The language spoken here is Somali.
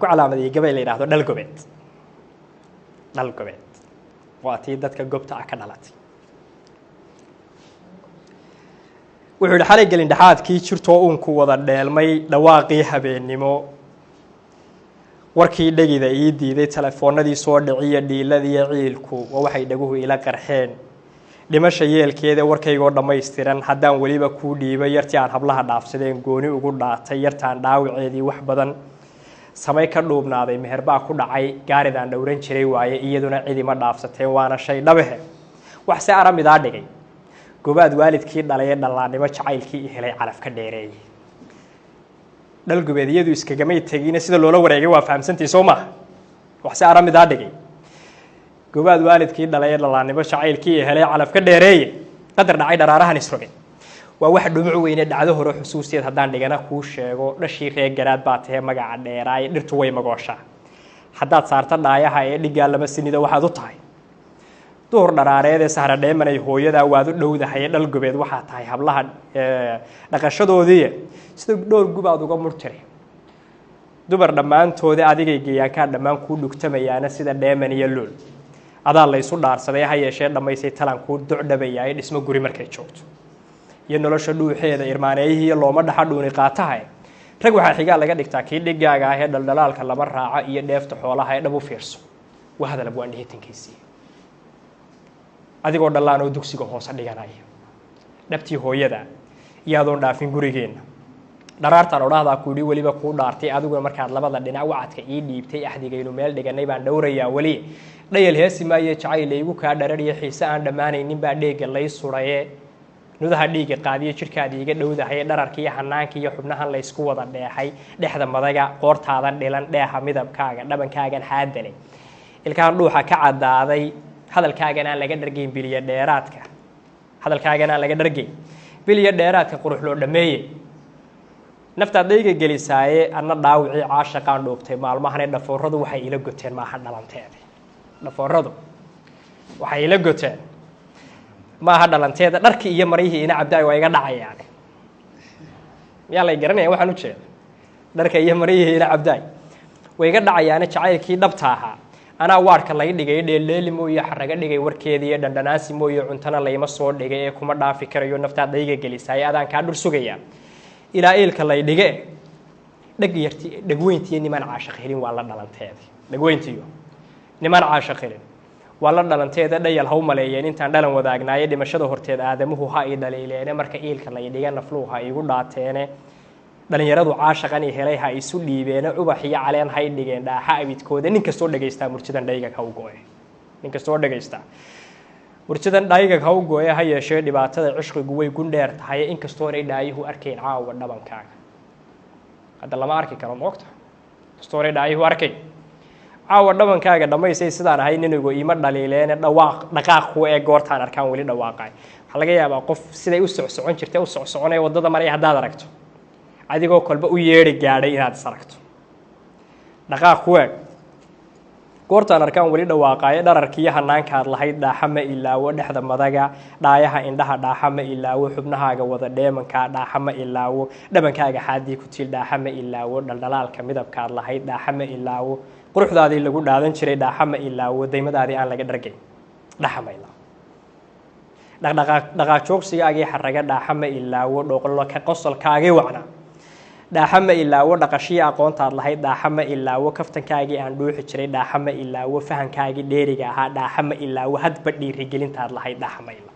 ku calaamadiyay gabay la yiraahdo dhal gobeed waa tii dadka goobta ka dhalatay wuxuu xalay galin dhaxaadkii jirto uun ku wada dheelmay dhawaaqii habeenimo warkii dhagida ii diiday telefoonadii soo dhiciya dhiiladii ciilku waxay dhaguhu ila qarxeen dhimasha yeelkeeda warkaygo dhameystiran hadaan waliba ku dhiibay yartii aan hablaha dhaafsadeen gooni ugu dhaatay yartaan dhaawaceedii wax badan samay ka dhuubnaaday meherbaa ku dhacay gaaridaan dhowran jiray waaye iyaduna cidima dhaafsateen waana shay dhabahe wax si aramidaa dhigay gobaad waalidkii dhalay dhalaanimo jacaylkii helay calaf ka dheereeyay dhal gobeediyadu iskagamay tagina sida loola wareegay waa fahamsantii Soomaa wax si aramidaa dhigay gobaad waalidkii dhalay dhalaanimo jacaylkii helay calaf ka dheereeyay qadar dhacay dharaarahan isrogay waa wax dhumuc weyne dhacdo hore xusuusteed hadaan dhigana ku sheego dhashii reer garaad baa tahay magaca dheeraay dhirtu way magoosha hadaad saarta dhaayaha ee dhigaa lama sinida waxaad u tahay door dharaareed ee sahra dheemanay hooyada waad u dhowdahay dhal gobeed waxa tahay hablaha dhaqashadoodii sida door gubaad uga murtire dubar dhamaantooda adigay geeyaan ka dhamaan ku dhugtamayaana sida dheeman iyo lool adaa la isu dhaarsaday ha yeeshee dhamaysay talan ku ducdabayay dhismo guri markay joogto iyo nolosha dhuuxeeda irmaaneeyay looma dhaxa dhuuni qaatahay rag waxa xiga laga dhigtaa kii dhigaaga ah ee dhaldhalaalka lama raaca iyo dheefta xoolaha ee dhab u fiirso waa hadal abwaan dhihitankiisii adigoo dhalaan oo dugsiga hoose dhiganaya dhabtii hooyada iyadoo dhaafin gurigeena dharaartan odhaahda ku dhii waliba ku dhaartay adiguna markaad labada dhinac wacadka ii dhiibtay axdigaynu meel dhiganay baan dhowrayaa wali dhayal heesi maaye jacaylaygu ka dharariyo xiisa aan dhamaanaynin baa dheega lay suraye nudaha dhiiga qaadiyo jirkaada iga dhowdahay dhararkii hanaanka iyo xubnahan la isku wada dheexay dhexda madaga qoortaada dhilan dheeha midabkaaga dhabankaagan xaadalay ilkaan dhuuxa ka cadaaday hadalkaagan aan laga dhargeyn biliya dheeraadka qurux loo dhameeyay naftaad dayga gelisaaye anna dhaawicii caashaqaan dhoobtay maalmahan dhafooradu waxay ila goteen maaha dhalanteeda maaha dhalanteeda dharkii iyo marihii ina cabdaay waa iga dhacayaan miyaa lay garanaya waxaan u jeedo dharka iyo marihii ina cabdaay way iga dhacayaan jacaylkii dhabta ahaa anaa waarka lay dhigay dheeleeli mooyo xaraga dhigay warkeedii iyo dhandhanaasi mooyo cuntana layma soo dhigay ee kuma dhaafi karayo naftaad dayga gelisay adaan ka dhur sugaya ilaa eelka lay dhige dhagweyntii niman caashaq helin waa la dhalanteeda dhagweyntiyo niman caashaq helin waa la dhalanteeda dhayal haw maleeyeen intaan dhalan wadaagnaayay dhimashada horteed aadamuhu ha ay dhaleeleene marka eelka lay dhiga nafluuha igu dhaateene dhalinyaradu caashaqan helay ha isu dhiibeena ubax iyo caleen hay dhigeen dhaaxa abidkooda nin kastoo dhageystaa murtidan dhayga ka u gooye ha yeeshee dhibaatada cishqigu way gundheer tahay in kastoo ay dhaayuhu arkayn caawa dhabankaaga hadda lama arki karo moogta kastoo ay dhaayuhu arkayn caawa dhabankaaga dhamaysay sidaan ahay ninigu iima dhaliileene dhaqaaq ku ee goortaan arkaan wali dhawaaqay waxa laga yaabaa qof siday u socsocon jirtay u socsoconay wadada maray hadaad aragto adigoo kolba u yeeri gaadhay inaad saragto dhaqaaq ku eeg goortaan arkaan wali dhawaaqay dhararkii hanaankaad lahayd dhaaxa ma ilaawo dhexda madaga dhaayaha indhaha dhaaxa ma ilaawo xubnahaaga wada dheemanka dhaaxa ma ilaawo dhabankaaga xaadii ku tiil dhaaxa ma ilaawo dhaldhalaalka midabkaad lahayd dhaaxa ma ilaawo quruxdaadii lagu dhaadan jiray dhaaxa ma ilaawo daymadaadii aan laga dhargay dhaaxa ma ilaawo dhaqaaq joogsigaagii xaraga dhaaxa ma ilaawo dhoqolka qosolkaagii wacna dhaaxa ma ilaawo dhaqashii aqoontaad lahayd dhaaxa ma ilaawo kaftankaagii aan dhuuxi jiray dhaaxa ma ilaawo fahankaagii dheeriga ahaa dhaaxa ma ilaawo hadba dhiirigelintaad lahayd dhaaxa ma ilaawo